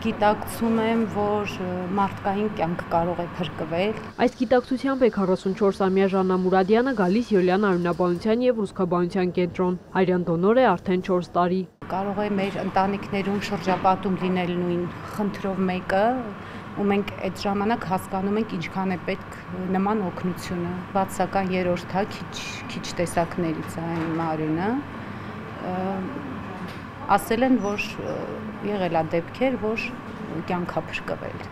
Գիտակցում եմ, որ մարդկային կյանք կարող է փրկվել։ Այս գիտակցությամբ է 44-ամյա Ժաննա Մուրադյանը գալիս Յոլիան արյունաբանության եւ ռուսկաբանության կենտրոն։ Արյան դոնոր է արդեն 4 տարի։ Կարող է մեր ընտանիքներում շրջապատում լինել նույն խնդրով մեկը, ու մենք այդ ժամանակ հասկանում ենք ինչքան է պետք նման օգնությունը։ Վատսական երրորդա քիչ տեսակներից է այն արյունը։ Ասել են, որ եղել է դեպքեր, որ կյանք է փրկվել։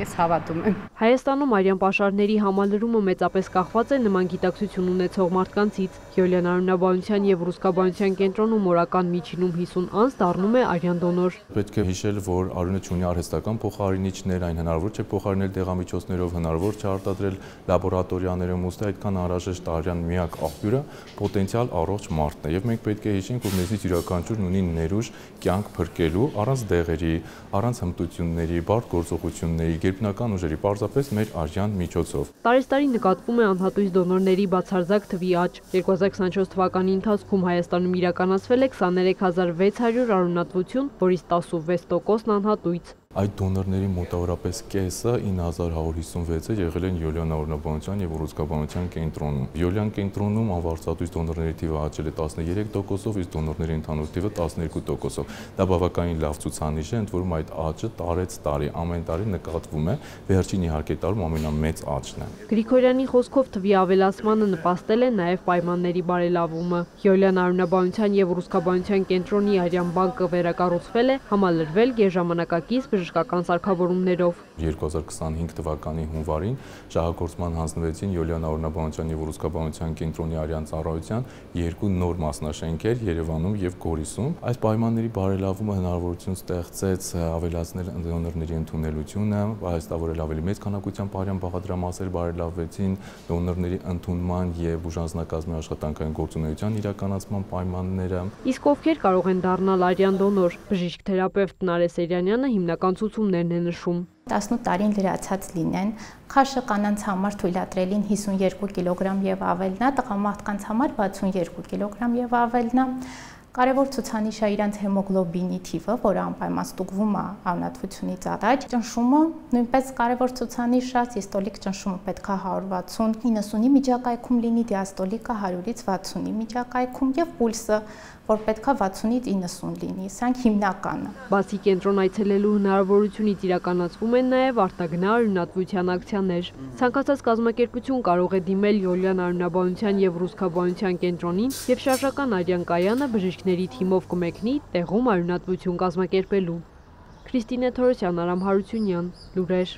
Ես հավատում եմ։ Հայաստանում արյան պաշարների համալրումը մեծապես կախված է նման գիտակցություն ունեցող մարդկանցից։ Յոլիան արյունաբանության եւ ռուսկաբանության կենտրոնում օրական միջինում 50 անձ դառնում է արյան դոնոր։ Պետք է հիշել, որ արյունը ունի արհեստական փոխարինիչներ, այն հնարավոր չէ փոխարինել դեղամիջոցներով, հնարավոր չէ արտադրել լաբորատորիաներում, ուստի այդքան անհրաժեշտ արյան միակ աղբյուրը պոտենցիալ առողջ մարդն է։ Եվ մենք պետք է հիշենք, որ մեզնից յուրաքանչյուրն ունի ներուժ կյանք փրկելու առանց դեղերի, առանց հմտությունների, բարդ գործողությունների, գերբնական ուժերի, պարզապես մեր արյան միջոցով։ Տարեստարի նկատվում է անհատույց դոնորների բացարձակ թվի աճ։ 2024 թվականի ընթացքում Հայաստանում իրականացվել է 23600 արյունատվություն, որից 16%-ն անհատույց։ Այդ դոնորների մոտավորապես կեսը 9156-ը եղել են Յոլիան արյունաբանության եւ ռուսկաբանության կենտրոնում։ Յոլիան կենտրոնում անվարձատույց դոնորների թիվը աճել է 13%-ով, իսկ դոնորների ընդհանուր թիվը 12%-ով։ Դա բավականին լավ ցուցանիշ է, ընդ որում այդ աճը տարեց տարի, ամեն տարի նկատվում է, վերջին իհարկե տարում ամենամեծ աճն է։ Գրիգորյանի խոսքով թվի ավելացմանը նպաստել է նաեւ պայմանների բարելավումը։ Յոլիան արյունաբանության եւ ռուսկաբանության կենտրոնի արյան բանկը վերակառուցվել է, համալրվել գերժամանակակից բժշկական սարքավորումներով։ 2025 թվականի հունվարին շահագործման հանձնվեցին Յոլիան արյունաբանության եւ ռուսկաբանության կենտրոնի արյան ծառայության 2 նոր մասնաշենքեր Երևանում եւ Գորիսում։ Այս պայմանների բարելավումը հնարավորություն ստեղծեց ավելացնել դոնորների ընդունելությունը, հայաստավորել ավելի մեծ քանակությամբ արյան բաղադրամասեր, բարելավվեցին դոնորների ընդունման եւ բուժանձնակազմի աշխատանքային գործունեության իրականացման պայմանները։ Իսկ ովքեր կարող են դառնալ արյան դոնոր, բժիշկ թերապևտ Նարե Սերյանյանը հիմնական ցուցումներն է նշում։ 18 տարին լրացած լինեն, քաշը կանանց համար թույլատրելին 52 կիլոգրամ եւ ավելն է, տղամարդկանց համար 62 կիլոգրամ եւ ավելն է։ Կարևոր ցուցանիշը իրանց հեմոգլոբինի թիվը, որը անպայման ստուգվում է արյունատվությունից առաջ։ Ճնշումը նույնպես կարևոր ցուցանիշ է, սիստոլիկ ճնշումը պետք է 160-90-ի միջակայքում լինի, դիաստոլիկը 100-ից 60-ի միջակայքում եւ պուլսը, որ պետք է 60-ից 90 լինի, սրանք հիմնականը։ Բացի կենտրոն այցելելու հնարավորությունից իրականացվում են նաև արտագնա արյունատվության ակցիաներ։ Ցանկացած կազմակերպություն կարող է դիմել Յոլիան արյունաբանության եւ ռուսկաբանության կենտրոնին եւ շարժական արյան կայանը բժիշկների թիմով կմեկնի տեղում արյունատվություն կազմակերպելու։ Քրիստինե Թորոսյան, Արամ Հարությունյան, լուրեր։